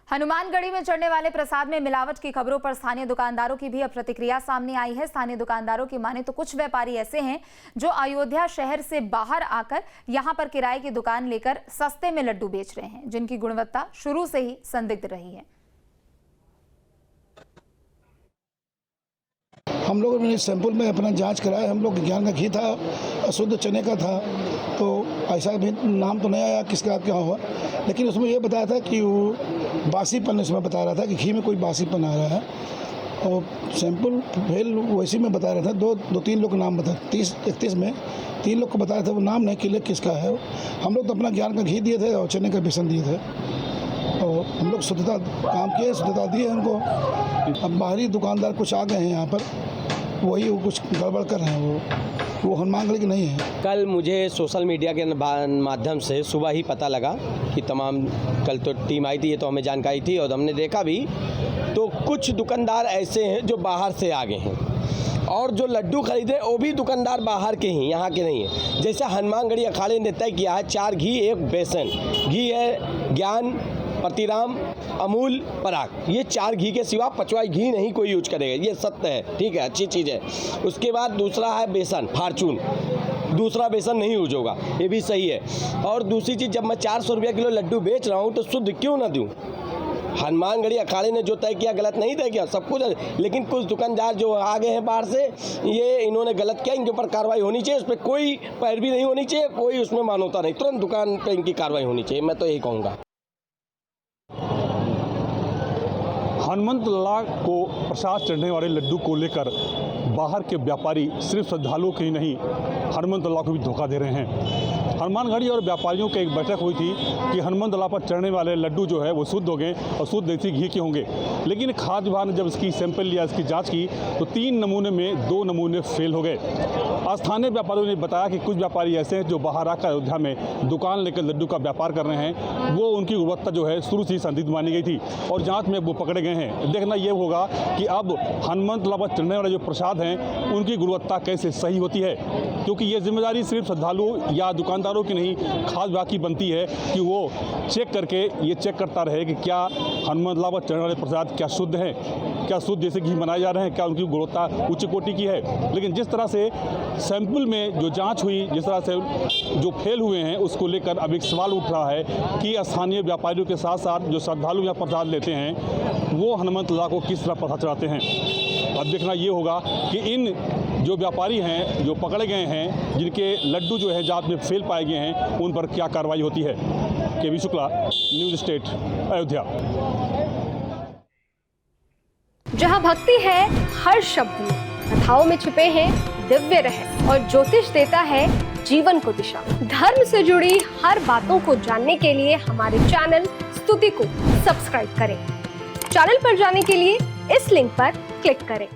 हनुमानगढ़ी में चढ़ने वाले प्रसाद में मिलावट की खबरों पर स्थानीय दुकानदारों की भी अब प्रतिक्रिया सामने आई है। स्थानीय दुकानदारों की माने तो कुछ व्यापारी ऐसे हैं जो अयोध्या शहर से बाहर आकर यहां पर किराए की दुकान लेकर सस्ते में लड्डू बेच रहे हैं, जिनकी गुणवत्ता शुरू से ही संदिग्ध रही है। हम लोगों ने सैंपल में अपना जांच कराया। हम लोग ज्ञान का घी था, अशुद्ध चने का था, तो ऐसा भी नाम तो नहीं आया किसका क्या हुआ, लेकिन उसमें ये बताया था कि वो बासीपन, इसमें बता रहा था कि घी में कोई बासीपन आ रहा है। और सैंपल फेल वैसे में बता रहा था। दो तीन लोग नाम बता 30-31 में 3 लोग को बताया था, वो नाम नहीं क्लियर किसका है। हम लोग तो अपना ज्ञान का घी दिए थे और चने का बेसन दिए थे, और हम लोग शुद्धता काम किए, शुद्धता दिए उनको। अब बाहरी दुकानदार कुछ आ गए हैं यहाँ पर, वही कुछ गड़बड़ कर रहे हैं। वो हनुमानगढ़ी की नहीं है। कल मुझे सोशल मीडिया के माध्यम से सुबह ही पता लगा कि तमाम, कल तो टीम आई थी, ये तो हमें जानकारी थी और हमने देखा भी, तो कुछ दुकानदार ऐसे हैं जो बाहर से आ गए हैं, और जो लड्डू खरीदे वो भी दुकानदार बाहर के ही, यहाँ के नहीं है। जैसे हनुमानगढ़ी अखाड़े ने तय किया है 4 घी 1 बेसन। घी है ज्ञान, प्रतिराम, अमूल, पराग, ये 4 घी के सिवा 5वां घी नहीं कोई यूज करेगा, ये सत्य है, ठीक है, अच्छी चीज़ है। उसके बाद दूसरा है बेसन, फार्चून, दूसरा बेसन नहीं यूज होगा, ये भी सही है। और दूसरी चीज़, जब मैं 400 रुपये किलो लड्डू बेच रहा हूँ तो शुद्ध क्यों ना दूँ? हनुमानगढ़ी अखाड़े ने जो तय किया गलत नहीं तय किया, सब कुछ, लेकिन कुछ दुकानदार जो आ गए हैं बाहर से, ये इन्होंने गलत किया, इनके ऊपर कार्रवाई होनी चाहिए। उस पर कोई पैरवी नहीं होनी चाहिए, कोई उसमें मानवता नहीं, तुरंत दुकान पर इनकी कार्रवाई होनी चाहिए, मैं तो यही कहूँगा। हनुमंत लाल को प्रसाद चढ़ने वाले लड्डू को लेकर बाहर के व्यापारी सिर्फ श्रद्धालुओं के ही नहीं, हनुमंत लाल को भी धोखा दे रहे हैं। हनुमानगढ़ी और व्यापारियों की एक बैठक हुई थी कि हनुमंत लाल पर चढ़ने वाले लड्डू जो है वो शुद्ध होंगे और शुद्ध देसी घी के होंगे, लेकिन खाद्य विभाग ने जब इसकी सैंपल लिया, इसकी जांच की, तो 3 नमूने में 2 नमूने फेल हो गए। स्थानीय व्यापारियों ने बताया कि कुछ व्यापारी ऐसे हैं जो बाहर आकर अयोध्या में दुकान लेकर लड्डू का व्यापार कर रहे हैं, वो उनकी गुणवत्ता जो है शुरू से ही संदिग्ध मानी गई थी और जाँच में वो पकड़े गए हैं। देखना ये होगा कि अब हनुमंत लाल पर चढ़ने वाले जो प्रसाद हैं उनकी गुणवत्ता कैसे सही होती है, क्योंकि ये जिम्मेदारी सिर्फ श्रद्धालुओं या दुकानदारों की नहीं, खाद्य विभाग की बनती है कि वो चेक करके ये चेक करता रहे कि क्या हनुमंत लाल पर चढ़ने वाले प्रसाद क्या शुद्ध हैं, क्या शुद्ध जैसे घी बनाए जा रहे हैं, क्या उनकी गुणवत्ता उच्च कोटि की है। लेकिन जिस तरह से सैंपल में जो जांच हुई, जिस तरह से जो फेल हुए हैं, उसको लेकर अब एक सवाल उठ रहा है कि स्थानीय व्यापारियों के साथ साथ जो श्रद्धालु यहाँ प्रसाद लेते हैं वो हनुमंत लाल को किस तरह पता चलाते हैं। अब देखना ये होगा कि इन जो व्यापारी हैं जो पकड़े गए हैं, जिनके लड्डू जो है जांच में फेल पाए गए हैं, उन पर क्या कार्रवाई होती है। केवी शुक्ला, न्यूज़ स्टेट, अयोध्या। जहां भक्ति है हर शब्द में, कथाओं में छुपे हैं दिव्य रहस्य और ज्योतिष देता है जीवन को दिशा। धर्म से जुड़ी हर बातों को जानने के लिए हमारे चैनल स्तुति को सब्सक्राइब करें। चैनल पर जाने के लिए इस लिंक पर क्लिक करें।